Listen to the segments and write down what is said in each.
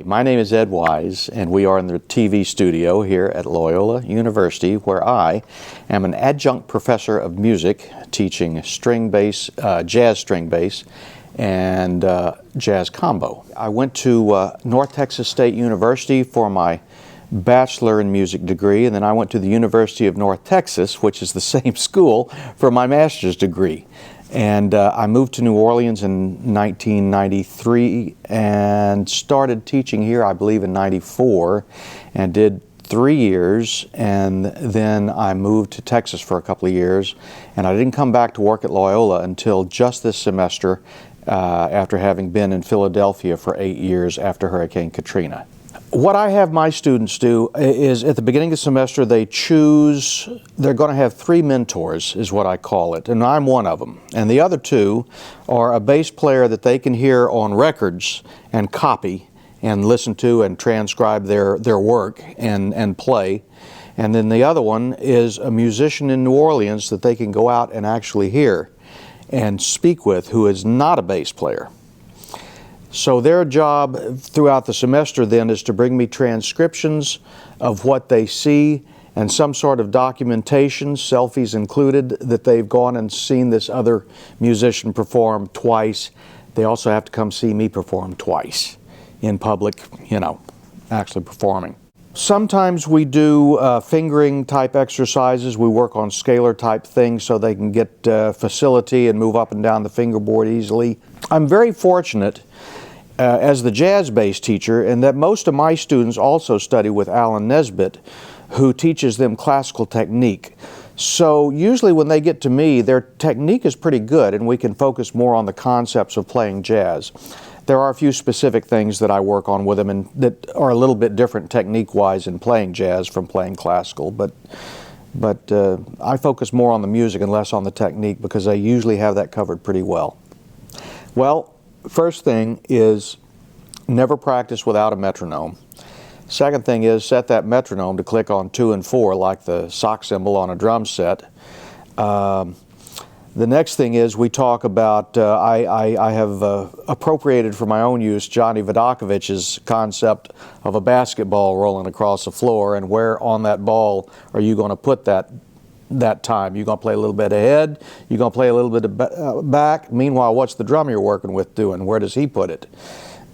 My name is Ed Wise, and we are in the TV studio here at Loyola University, where I am an adjunct professor of music, teaching string bass, jazz string bass, and jazz combo. I went to North Texas State University for my bachelor in music degree, and then I went to the University of North Texas, which is the same school, for my master's degree. And I moved to New Orleans in 1993 and started teaching here, I believe, in '94, and did 3 years, and then I moved to Texas for a couple of years, and I didn't come back to work at Loyola until just this semester, after having been in Philadelphia for 8 years after Hurricane Katrina. What I have my students do is at the beginning of the semester they're going to have 3 mentors is what I call it, and I'm one of them. And the other 2 are a bass player that they can hear on records and copy and listen to and transcribe their work and play. And then the other one is a musician in New Orleans that they can go out and actually hear and speak with who is not a bass player. So their job throughout the semester then is to bring me transcriptions of what they see and some sort of documentation, selfies included, that they've gone and seen this other musician perform twice. They also have to come see me perform twice in public, actually performing. Sometimes we do fingering type exercises. We work on scalar type things so they can get facility and move up and down the fingerboard easily. I'm very fortunate as the jazz bass teacher, and that most of my students also study with Alan Nesbitt, who teaches them classical technique. So usually when they get to me, their technique is pretty good, and we can focus more on the concepts of playing jazz. There are a few specific things that I work on with them and that are a little bit different technique-wise in playing jazz from playing classical, but I focus more on the music and less on the technique because I usually have that covered pretty well. Well, first thing is never practice without a metronome. Second thing is set that metronome to click on 2 and 4 like the sock cymbal on a drum set. The next thing is we talk about, I have appropriated for my own use Johnny Vodakovich's concept of a basketball rolling across the floor, and where on that ball are you going to put that time. You're going to play a little bit ahead, you're going to play a little bit of back. Meanwhile, what's the drummer you're working with doing? Where does he put it?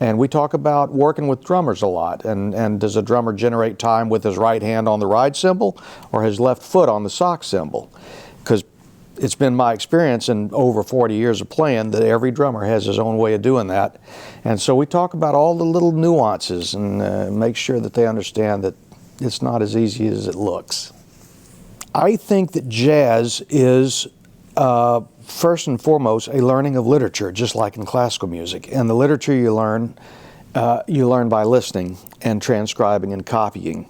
And we talk about working with drummers a lot, and does a drummer generate time with his right hand on the ride cymbal or his left foot on the sock cymbal? Because it's been my experience in over 40 years of playing that every drummer has his own way of doing that. And so we talk about all the little nuances and make sure that they understand that it's not as easy as it looks. I think that jazz is first and foremost a learning of literature, just like in classical music. And the literature you learn by listening and transcribing and copying.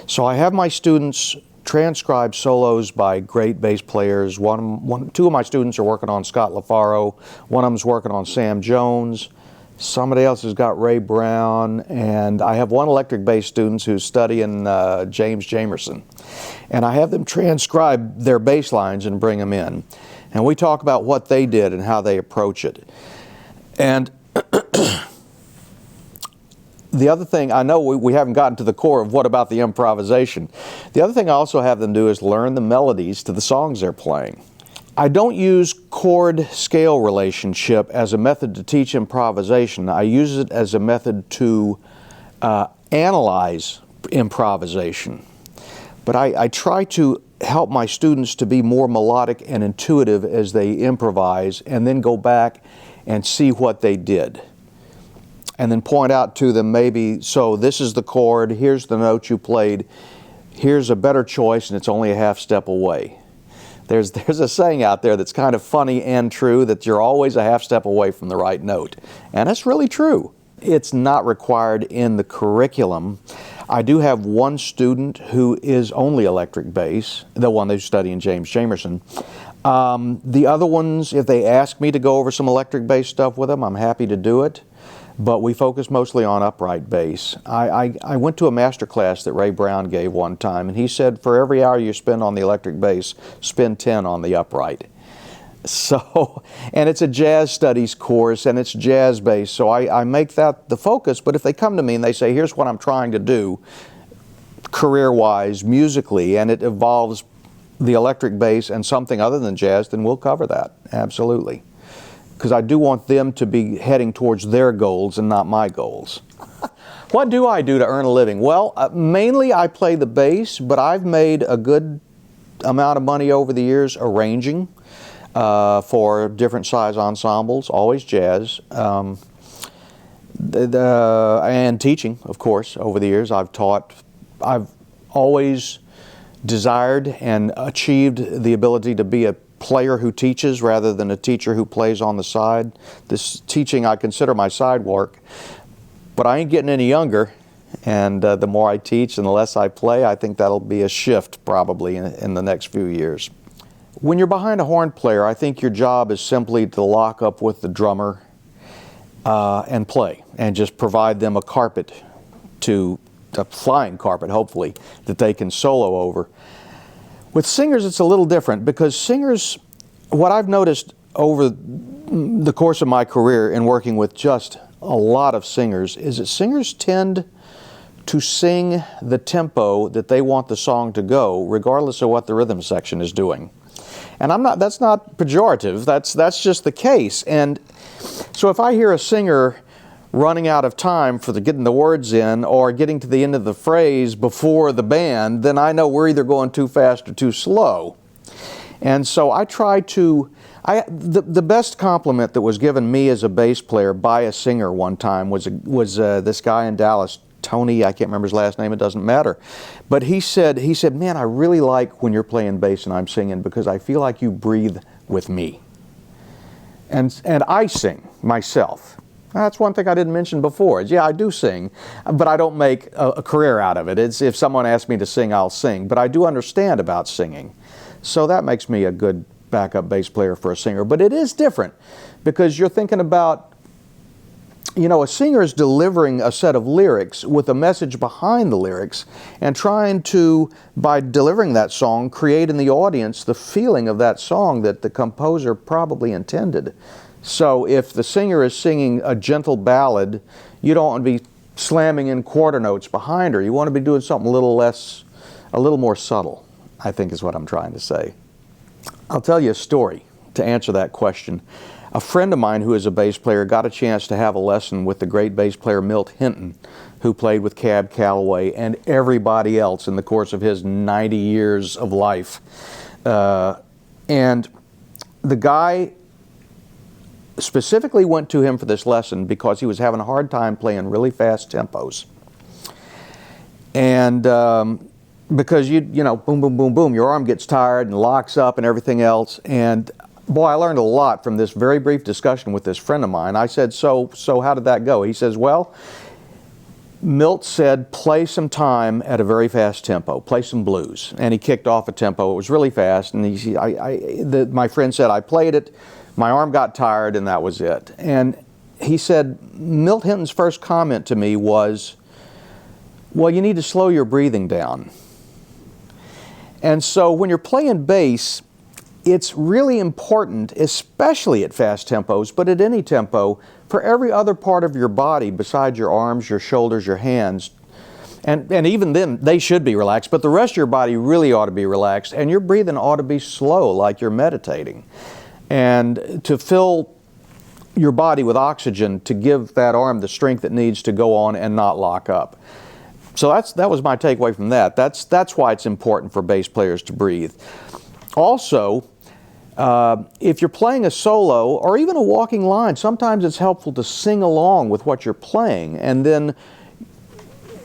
So I have my students transcribe solos by great bass players. 2 of my students are working on Scott LaFaro. One of them's working on Sam Jones. Somebody else has got Ray Brown, and I have one electric bass student who's studying James Jamerson. And I have them transcribe their bass lines and bring them in. And we talk about what they did and how they approach it. And the other thing, I know we haven't gotten to the core of what about the improvisation. The other thing I also have them do is learn the melodies to the songs they're playing. I don't use chord-scale relationship as a method to teach improvisation. I use it as a method to analyze improvisation. But I try to help my students to be more melodic and intuitive as they improvise, and then go back and see what they did. And then point out to them maybe, so this is the chord, here's the note you played, here's a better choice, and it's only a half step away. There's a saying out there that's kind of funny and true, that you're always a half step away from the right note. And that's really true. It's not required in the curriculum. I do have one student who is only electric bass, the one who's studying James Jamerson. The other ones, if they ask me to go over some electric bass stuff with them, I'm happy to do it. But we focus mostly on upright bass. I went to a master class that Ray Brown gave one time, and he said for every hour you spend on the electric bass, spend 10 on the upright. So, and it's a jazz studies course, and it's jazz based, so I make that the focus. But if they come to me and they say, here's what I'm trying to do career-wise, musically, and it involves the electric bass and something other than jazz, then we'll cover that, absolutely. Because I do want them to be heading towards their goals and not my goals. What do I do to earn a living? Well, mainly I play the bass, but I've made a good amount of money over the years arranging for different size ensembles, always jazz, and teaching, of course, over the years. I've taught. I've always desired and achieved the ability to be a player who teaches rather than a teacher who plays on the side. This teaching I consider my side work, but I ain't getting any younger, and the more I teach and the less I play, I think that'll be a shift probably in the next few years. When you're behind a horn player, I think your job is simply to lock up with the drummer and play, and just provide them a carpet, a flying carpet hopefully, that they can solo over. With singers it's a little different, because singers, what I've noticed over the course of my career in working with just a lot of singers, is that singers tend to sing the tempo that they want the song to go, regardless of what the rhythm section is doing. And that's not pejorative, that's just the case. And so if I hear a singer running out of time for getting the words in, or getting to the end of the phrase before the band, then I know we're either going too fast or too slow. And so I try to, the best compliment that was given me as a bass player by a singer one time was this guy in Dallas, Tony, I can't remember his last name, it doesn't matter. But he said, man, I really like when you're playing bass and I'm singing, because I feel like you breathe with me. And I sing myself. That's one thing I didn't mention before. Is, yeah, I do sing, but I don't make a career out of it. It's, if someone asks me to sing, I'll sing. But I do understand about singing. So that makes me a good backup bass player for a singer. But it is different, because you're thinking about, a singer is delivering a set of lyrics with a message behind the lyrics, and trying to, by delivering that song, create in the audience the feeling of that song that the composer probably intended. So if the singer is singing a gentle ballad, you don't want to be slamming in quarter notes behind her. You want to be doing something a little more subtle, I think is what I'm trying to say. I'll tell you a story to answer that question. A friend of mine who is a bass player got a chance to have a lesson with the great bass player Milt Hinton, who played with Cab Calloway and everybody else in the course of his 90 years of life. And the guy specifically went to him for this lesson because he was having a hard time playing really fast tempos. And because you know, boom, boom, boom, boom, your arm gets tired and locks up and everything else. And boy, I learned a lot from this very brief discussion with this friend of mine. I said, so how did that go? He says, well, Milt said, play some time at a very fast tempo, play some blues. And he kicked off a tempo. It was really fast. And my friend said, I played it, my arm got tired, and that was it. And he said, Milt Hinton's first comment to me was, well, you need to slow your breathing down. And so when you're playing bass, it's really important, especially at fast tempos, but at any tempo, for every other part of your body besides your arms, your shoulders, your hands, and even then they should be relaxed, but the rest of your body really ought to be relaxed, and your breathing ought to be slow, like you're meditating. And to fill your body with oxygen to give that arm the strength it needs to go on and not lock up. So that was my takeaway from that. That's why it's important for bass players to breathe. Also, if you're playing a solo or even a walking line, sometimes it's helpful to sing along with what you're playing, and then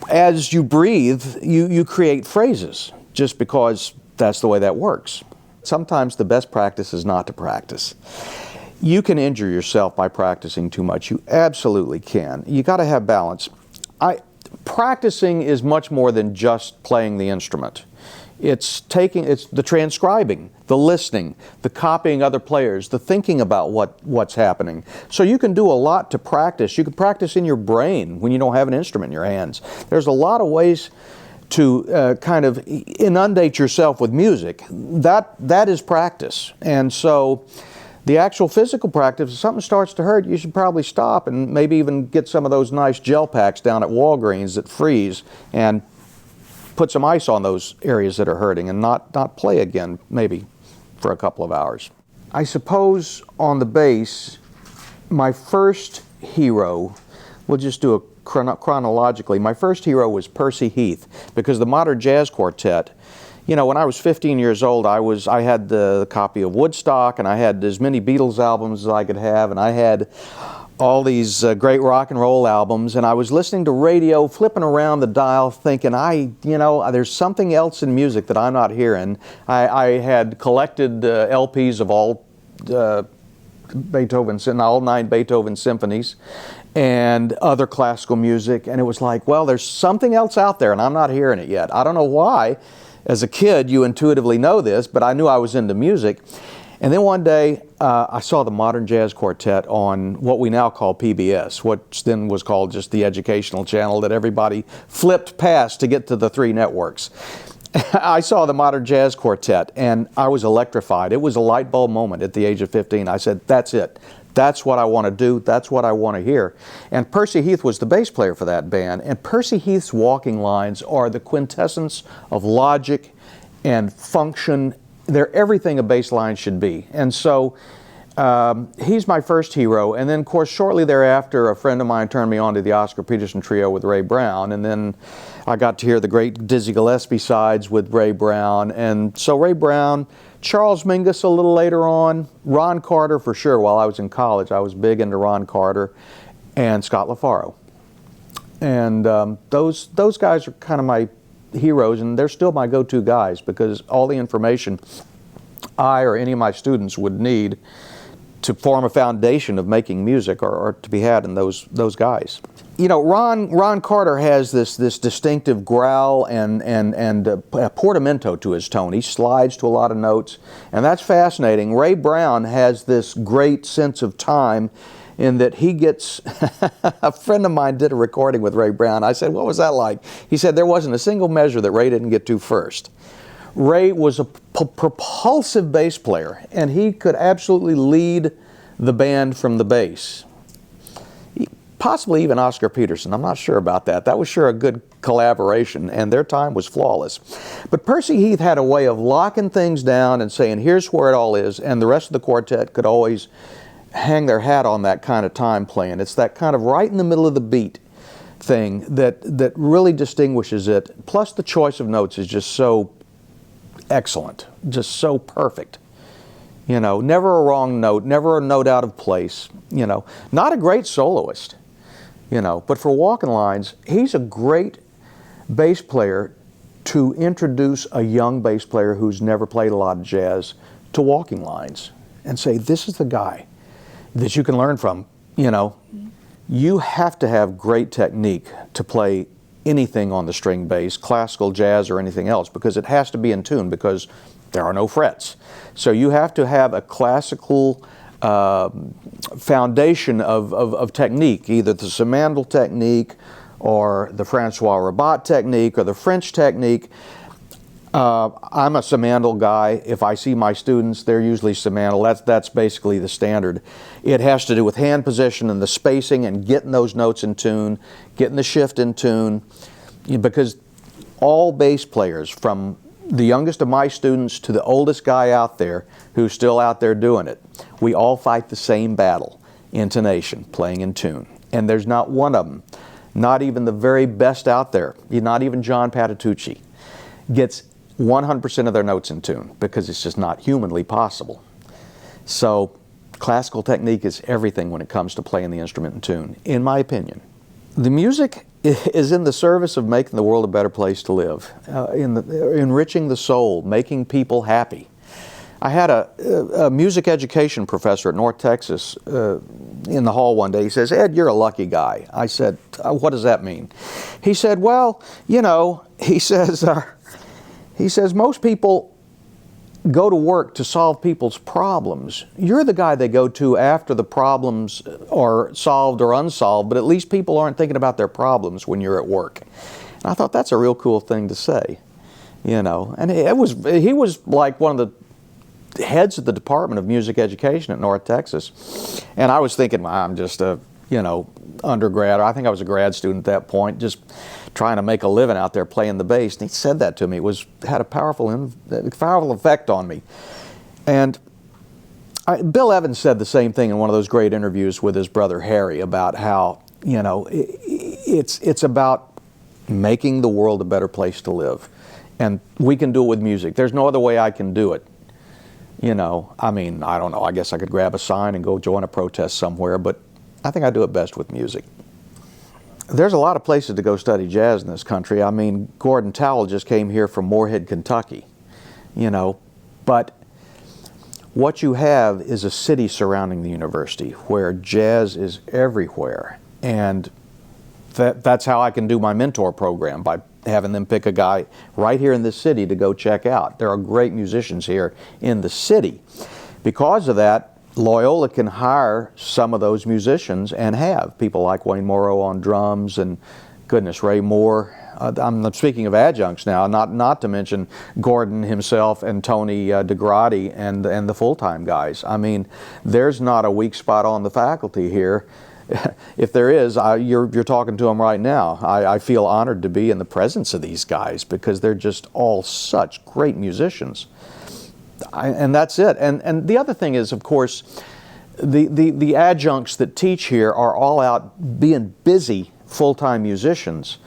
as you breathe, you create phrases, just because that's the way that works. Sometimes the best practice is not to practice. You can injure yourself by practicing too much. You absolutely can. You got to have balance. Practicing is much more than just playing the instrument. It's the transcribing, the listening, the copying other players, the thinking about what's happening. So you can do a lot to practice. You can practice in your brain when you don't have an instrument in your hands. There's a lot of ways to kind of inundate yourself with music. That is practice. And so The actual physical practice, if something starts to hurt, you should probably stop and maybe even get some of those nice gel packs down at Walgreens that freeze and put some ice on those areas that are hurting and not play again maybe for a couple of hours. I suppose on the bass, my first hero, we'll just do it chronologically, my first hero was Percy Heath, because the Modern Jazz Quartet, you know, when I was 15 years old, I had the copy of Woodstock, and I had as many Beatles albums as I could have, and I had all these great rock and roll albums, and I was listening to radio, flipping around the dial, thinking, you know, there's something else in music that I'm not hearing. I had collected LPs of all all 9 Beethoven symphonies and other classical music, and it was like, well, there's something else out there, and I'm not hearing it yet. I don't know why. As a kid, you intuitively know this, but I knew I was into music. And then one day, I saw the Modern Jazz Quartet on what we now call PBS, which then was called just the educational channel that everybody flipped past to get to the 3 networks. I saw the Modern Jazz Quartet, and I was electrified. It was a light bulb moment at the age of 15. I said, that's it. That's what I want to do. That's what I want to hear. And Percy Heath was the bass player for that band. And Percy Heath's walking lines are the quintessence of logic and function. They're everything a bass line should be. And so he's my first hero. And then, of course, shortly thereafter, a friend of mine turned me on to the Oscar Peterson Trio with Ray Brown. And then I got to hear the great Dizzy Gillespie sides with Ray Brown. And so Ray Brown, Charles Mingus a little later on, Ron Carter for sure. While I was in college, I was big into Ron Carter, and Scott LaFaro. And those guys are kind of my heroes, and they're still my go-to guys, because all the information I or any of my students would need to form a foundation of making music are to be had in those guys. You know, Ron Carter has this distinctive growl and a portamento to his tone. He slides to a lot of notes, and that's fascinating. Ray Brown has this great sense of time in that he gets, a friend of mine did a recording with Ray Brown. I said, what was that like? He said there wasn't a single measure that Ray didn't get to first. Ray was a propulsive bass player, and he could absolutely lead the band from the bass. Possibly even Oscar Peterson. I'm not sure about that. That was sure a good collaboration, and their time was flawless. But Percy Heath had a way of locking things down and saying, here's where it all is, and the rest of the quartet could always hang their hat on that kind of time playing. It's that kind of right in the middle of the beat thing that really distinguishes it. Plus the choice of notes is just so excellent, just so perfect. You know, never a wrong note, never a note out of place. You know, not a great soloist, you know, but for walking lines, he's a great bass player to introduce a young bass player who's never played a lot of jazz to walking lines and say, this is the guy that you can learn from. You know, you have to have great technique to play anything on the string bass, classical, jazz, or anything else, because it has to be in tune, because there are no frets. So you have to have a classical foundation of technique, either the Simandl technique or the Francois Rabat technique or the French technique. I'm a Simandl guy. If I see my students, they're usually Simandl. That's basically the standard. It has to do with hand position and the spacing and getting those notes in tune, getting the shift in tune, because all bass players, from the youngest of my students to the oldest guy out there who's still out there doing it, we all fight the same battle: intonation, playing in tune. And there's not one of them, not even the very best out there, not even John Patitucci, gets 100% of their notes in tune, because it's just not humanly possible. So classical technique is everything when it comes to playing the instrument in tune, in my opinion. The music is in the service of making the world a better place to live, enriching the soul, making people happy. I had a music education professor at North Texas in the hall one day. He says, "Ed, you're a lucky guy." I said, "What does that mean?" He said, "Well, you know," he says, "most people go to work to solve people's problems. You're the guy they go to after the problems are solved or unsolved, but at least people aren't thinking about their problems when you're at work." And I thought that's a real cool thing to say, you know. And he was like one of the heads of the Department of Music Education at North Texas. And I was thinking, well, I'm just a, undergrad. I think I was a grad student at that point, just trying to make a living out there playing the bass. And he said that to me. It had a powerful effect on me. And Bill Evans said the same thing in one of those great interviews with his brother Harry about how, it's about making the world a better place to live. And we can do it with music. There's no other way I can do it. I don't know. I guess I could grab a sign and go join a protest somewhere, but I think I do it best with music. There's a lot of places to go study jazz in this country. Gordon Towell just came here from Moorhead, Kentucky, but what you have is a city surrounding the university where jazz is everywhere. And that's how I can do my mentor program, by having them pick a guy right here in this city to go check out. There are great musicians here in the city. Because of that, Loyola can hire some of those musicians and have people like Wayne Morrow on drums and, goodness, Ray Moore. I'm speaking of adjuncts now, not to mention Gordon himself and Tony DeGrati and the full-time guys. There's not a weak spot on the faculty here. If there is, you're talking to them right now. I feel honored to be in the presence of these guys because they're just all such great musicians. And that's it. And the other thing is, of course, the adjuncts that teach here are all out being busy full-time musicians.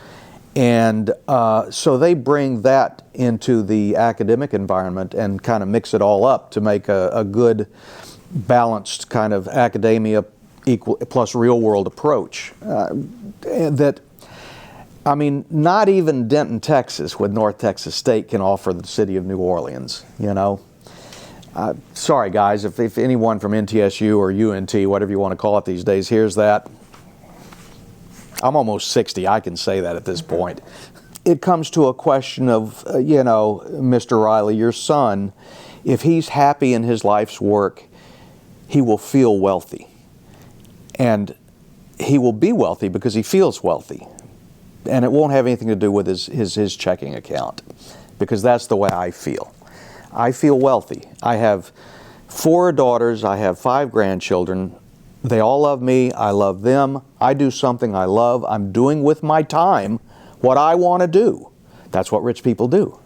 And so they bring that into the academic environment and kind of mix it all up to make a good, balanced kind of academia plus real-world approach. Not even Denton, Texas, with North Texas State can offer the city of New Orleans, Sorry, guys, if anyone from NTSU or UNT, whatever you want to call it these days, hears that. I'm almost 60, I can say that at this point. It comes to a question of, Mr. Riley, your son, if he's happy in his life's work, he will feel wealthy. And he will be wealthy because he feels wealthy. And it won't have anything to do with his checking account, because that's the way I feel. I feel wealthy. I have 4 daughters, I have 5 grandchildren. They all love me, I love them. I do something I love. I'm doing with my time what I want to do. That's what rich people do.